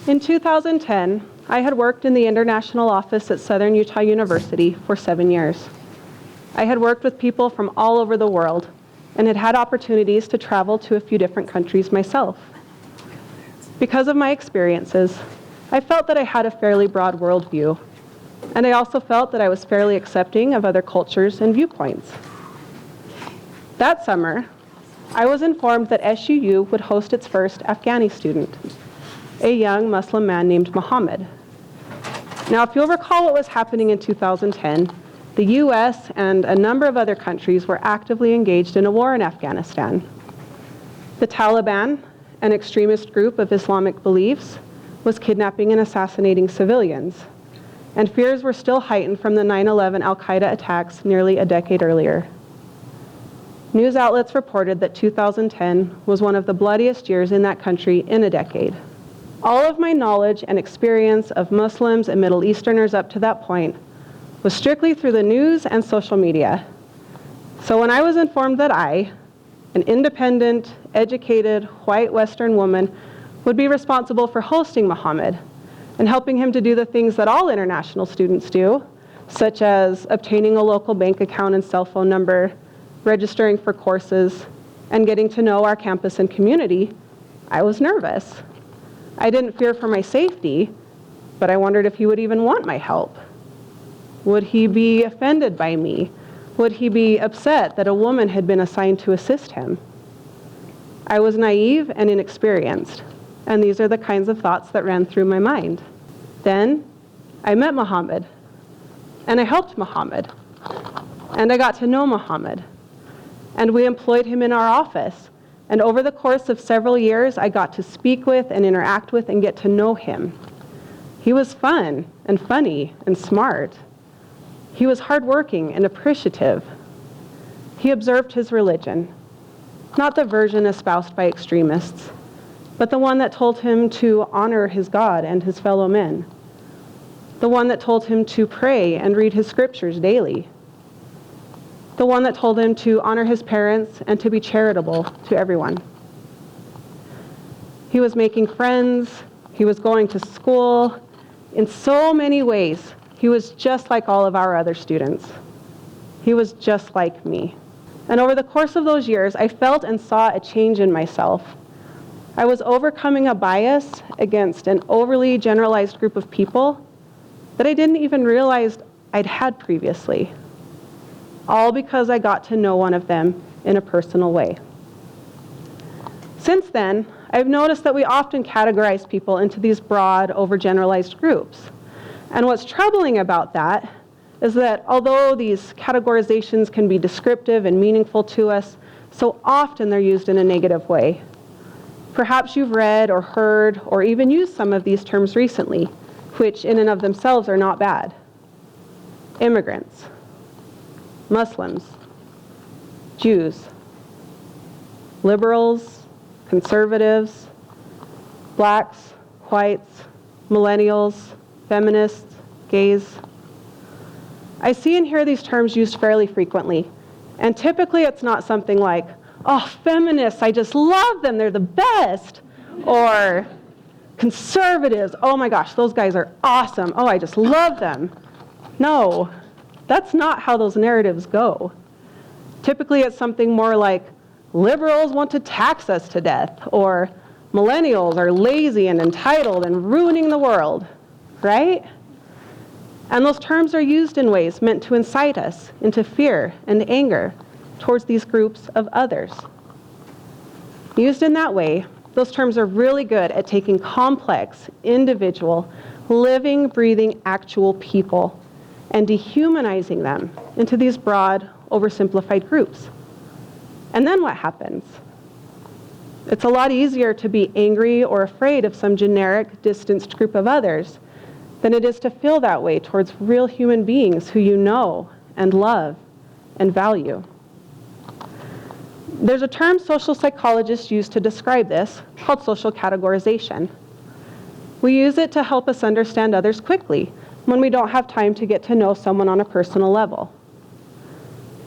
In 2010, I had worked in the international office at Southern Utah University for 7 years. I had worked with people from all over the world and had had opportunities to travel to a few different countries myself. Because of my experiences, I felt that I had a fairly broad worldview, and I also felt that I was fairly accepting of other cultures and viewpoints. That summer, I was informed that SUU would host its first Afghani student, a young Muslim man named Muhammad. Now, if you'll recall what was happening in 2010, the US and a number of other countries were actively engaged in a war in Afghanistan. The Taliban, an extremist group of Islamic beliefs, was kidnapping and assassinating civilians, and fears were still heightened from the 9/11 al-Qaeda attacks nearly a decade earlier. News outlets reported that 2010 was one of the bloodiest years in that country in a decade. All of my knowledge and experience of Muslims and Middle Easterners up to that point was strictly through the news and social media. So when I was informed that I, an independent, educated, white Western woman, would be responsible for hosting Muhammad and helping him to do the things that all international students do, such as obtaining a local bank account and cell phone number, registering for courses, and getting to know our campus and community, I was nervous. I didn't fear for my safety, but I wondered if he would even want my help. Would he be offended by me? Would he be upset that a woman had been assigned to assist him? I was naive and inexperienced, and these are the kinds of thoughts that ran through my mind. Then I met Muhammad, and I helped Muhammad, and I got to know Muhammad, and we employed him in our office. And over the course of several years, I got to speak with and interact with and get to know him. He was fun and funny and smart. He was hardworking and appreciative. He observed his religion, not the version espoused by extremists, but the one that told him to honor his God and his fellow men, the one that told him to pray and read his scriptures daily, the one that told him to honor his parents and to be charitable to everyone. He was making friends, he was going to school. In so many ways, he was just like all of our other students. He was just like me. And over the course of those years, I felt and saw a change in myself. I was overcoming a bias against an overly generalized group of people that I didn't even realize I'd had previously, all because I got to know one of them in a personal way. Since then, I've noticed that we often categorize people into these broad, overgeneralized groups. And what's troubling about that is that although these categorizations can be descriptive and meaningful to us, so often they're used in a negative way. Perhaps you've read or heard or even used some of these terms recently, which in and of themselves are not bad. Immigrants, Muslims, Jews, liberals, conservatives, blacks, whites, millennials, feminists, gays. I see and hear these terms used fairly frequently, and typically it's not something like, oh, feminists, I just love them, they're the best, or conservatives, oh my gosh, those guys are awesome, oh, I just love them. No, that's not how those narratives go. Typically it's something more like, liberals want to tax us to death, or millennials are lazy and entitled and ruining the world, right? And those terms are used in ways meant to incite us into fear and anger towards these groups of others. Used in that way, those terms are really good at taking complex, individual, living, breathing, actual people and dehumanizing them into these broad, oversimplified groups. And then what happens? It's a lot easier to be angry or afraid of some generic, distanced group of others than it is to feel that way towards real human beings who you know and love and value. There's a term social psychologists use to describe this called social categorization. We use it to help us understand others quickly when we don't have time to get to know someone on a personal level.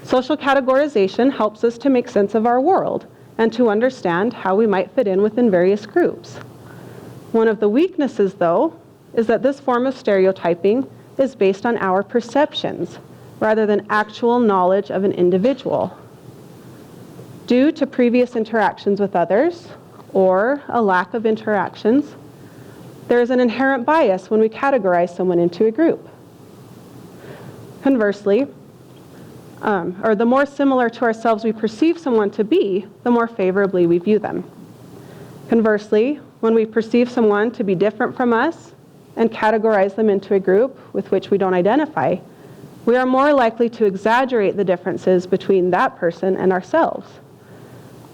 Social categorization helps us to make sense of our world and to understand how we might fit in within various groups. One of the weaknesses, though, is that this form of stereotyping is based on our perceptions rather than actual knowledge of an individual. Due to previous interactions with others or a lack of interactions, there is an inherent bias when we categorize someone into a group. Conversely, or the more similar to ourselves we perceive someone to be, the more favorably we view them. Conversely, when we perceive someone to be different from us and categorize them into a group with which we don't identify, we are more likely to exaggerate the differences between that person and ourselves.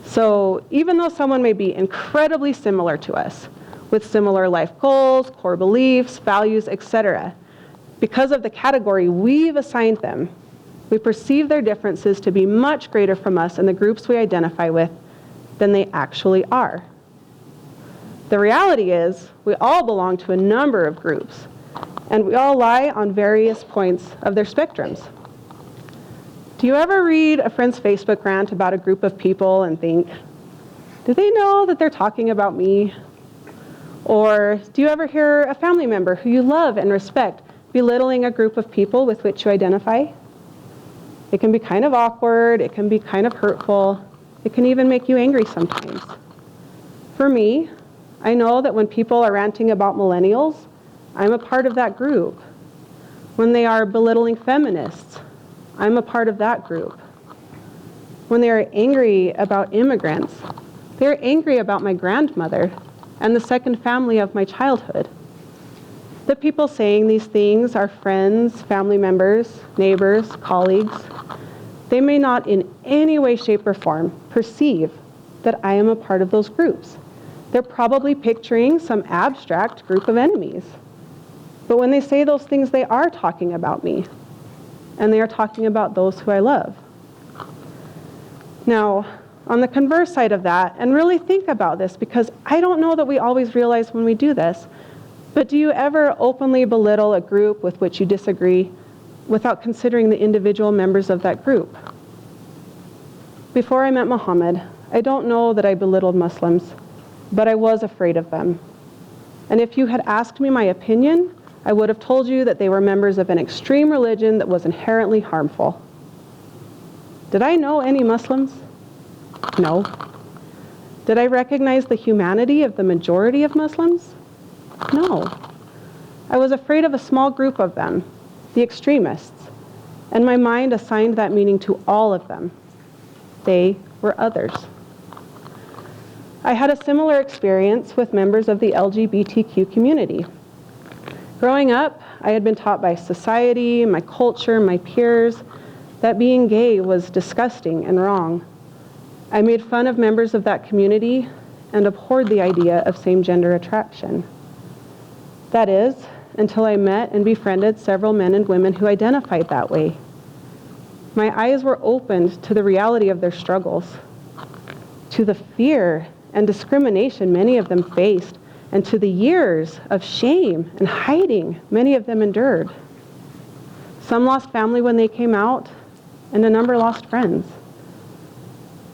So even though someone may be incredibly similar to us, with similar life goals, core beliefs, values, etc., because of the category we've assigned them, we perceive their differences to be much greater from us and the groups we identify with than they actually are. The reality is, we all belong to a number of groups, and we all lie on various points of their spectrums. Do you ever read a friend's Facebook rant about a group of people and think, do they know that they're talking about me? Or do you ever hear a family member who you love and respect belittling a group of people with which you identify? It can be kind of awkward, it can be kind of hurtful, it can even make you angry sometimes. For me, I know that when people are ranting about millennials, I'm a part of that group. When they are belittling feminists, I'm a part of that group. When they are angry about immigrants, they're angry about my grandmother and the second family of my childhood. The people saying these things are friends, family members, neighbors, colleagues. They may not in any way, shape, or form perceive that I am a part of those groups. They're probably picturing some abstract group of enemies. But when they say those things, they are talking about me. And they are talking about those who I love. Now, on the converse side of that, and really think about this, because I don't know that we always realize when we do this, but do you ever openly belittle a group with which you disagree without considering the individual members of that group? Before I met Muhammad, I don't know that I belittled Muslims, but I was afraid of them. And if you had asked me my opinion, I would have told you that they were members of an extreme religion that was inherently harmful. Did I know any Muslims? No. Did I recognize the humanity of the majority of Muslims? No. I was afraid of a small group of them, the extremists, and my mind assigned that meaning to all of them. They were others. I had a similar experience with members of the LGBTQ community. Growing up, I had been taught by society, my culture, my peers, that being gay was disgusting and wrong. I made fun of members of that community and abhorred the idea of same-gender attraction. That is, until I met and befriended several men and women who identified that way. My eyes were opened to the reality of their struggles, to the fear and discrimination many of them faced, and to the years of shame and hiding many of them endured. Some lost family when they came out, and a number lost friends.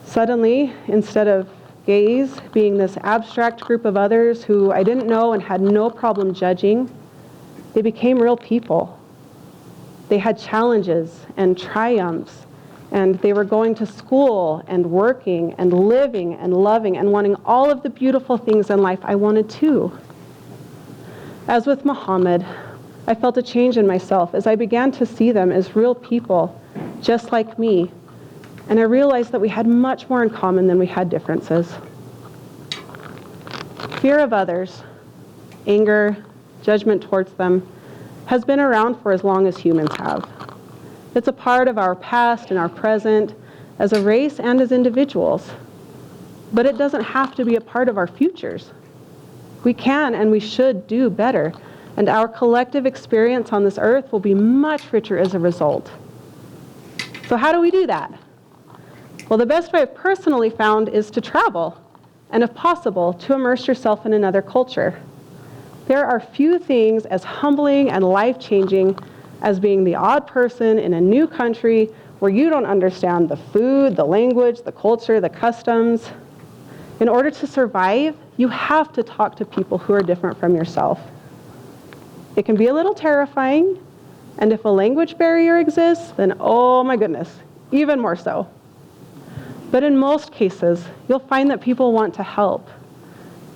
Suddenly, instead of gays being this abstract group of others who I didn't know and had no problem judging, they became real people. They had challenges and triumphs, and they were going to school and working and living and loving and wanting all of the beautiful things in life I wanted too. As with Muhammad, I felt a change in myself as I began to see them as real people, just like me, and I realized that we had much more in common than we had differences. Fear of others, anger, judgment towards them, has been around for as long as humans have. It's a part of our past and our present, as a race and as individuals. But it doesn't have to be a part of our futures. We can and we should do better, and our collective experience on this earth will be much richer as a result. So how do we do that? Well, the best way I've personally found is to travel, and if possible, to immerse yourself in another culture. There are few things as humbling and life-changing as being the odd person in a new country where you don't understand the food, the language, the culture, the customs. In order to survive, you have to talk to people who are different from yourself. It can be a little terrifying, and if a language barrier exists, then oh my goodness, even more so. But in most cases, you'll find that people want to help.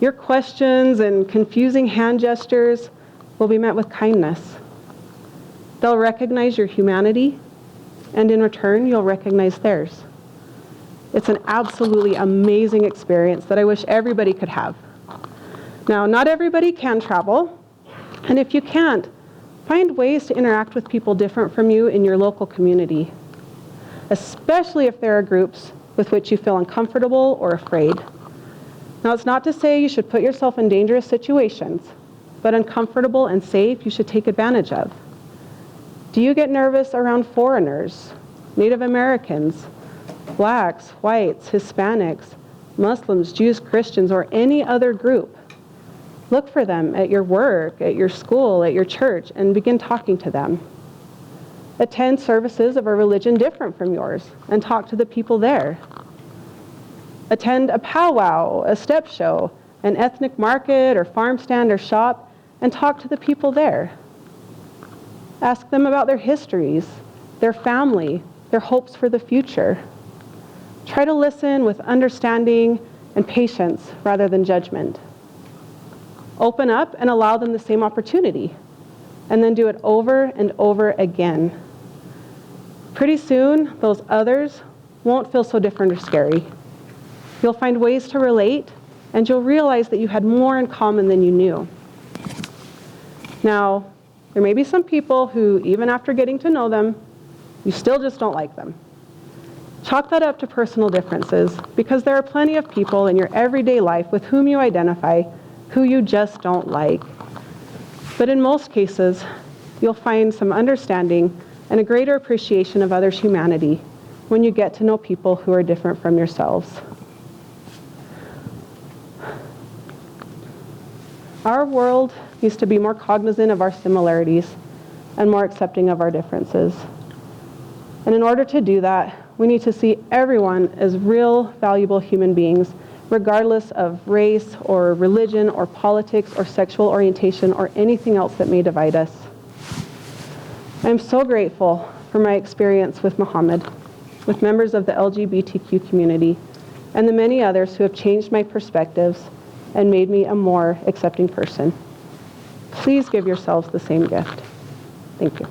Your questions and confusing hand gestures will be met with kindness. They'll recognize your humanity, and in return, you'll recognize theirs. It's an absolutely amazing experience that I wish everybody could have. Now, not everybody can travel, and if you can't, find ways to interact with people different from you in your local community, especially if there are groups with which you feel uncomfortable or afraid. Now, it's not to say you should put yourself in dangerous situations, but uncomfortable and safe you should take advantage of. Do you get nervous around foreigners, Native Americans, blacks, whites, Hispanics, Muslims, Jews, Christians, or any other group? Look for them at your work, at your school, at your church, and begin talking to them. Attend services of a religion different from yours and talk to the people there. Attend a powwow, a step show, an ethnic market or farm stand or shop, and talk to the people there. Ask them about their histories, their family, their hopes for the future. Try to listen with understanding and patience rather than judgment. Open up and allow them the same opportunity, and then do it over and over again. Pretty soon, those others won't feel so different or scary. You'll find ways to relate, and you'll realize that you had more in common than you knew. Now, there may be some people who, even after getting to know them, you still just don't like them. Chalk that up to personal differences, because there are plenty of people in your everyday life with whom you identify who you just don't like. But in most cases, you'll find some understanding and a greater appreciation of others' humanity when you get to know people who are different from yourselves. Our world needs to be more cognizant of our similarities and more accepting of our differences. And in order to do that, we need to see everyone as real, valuable human beings, regardless of race or religion or politics or sexual orientation or anything else that may divide us. I'm so grateful for my experience with Muhammad, with members of the LGBTQ community, and the many others who have changed my perspectives and made me a more accepting person. Please give yourselves the same gift. Thank you.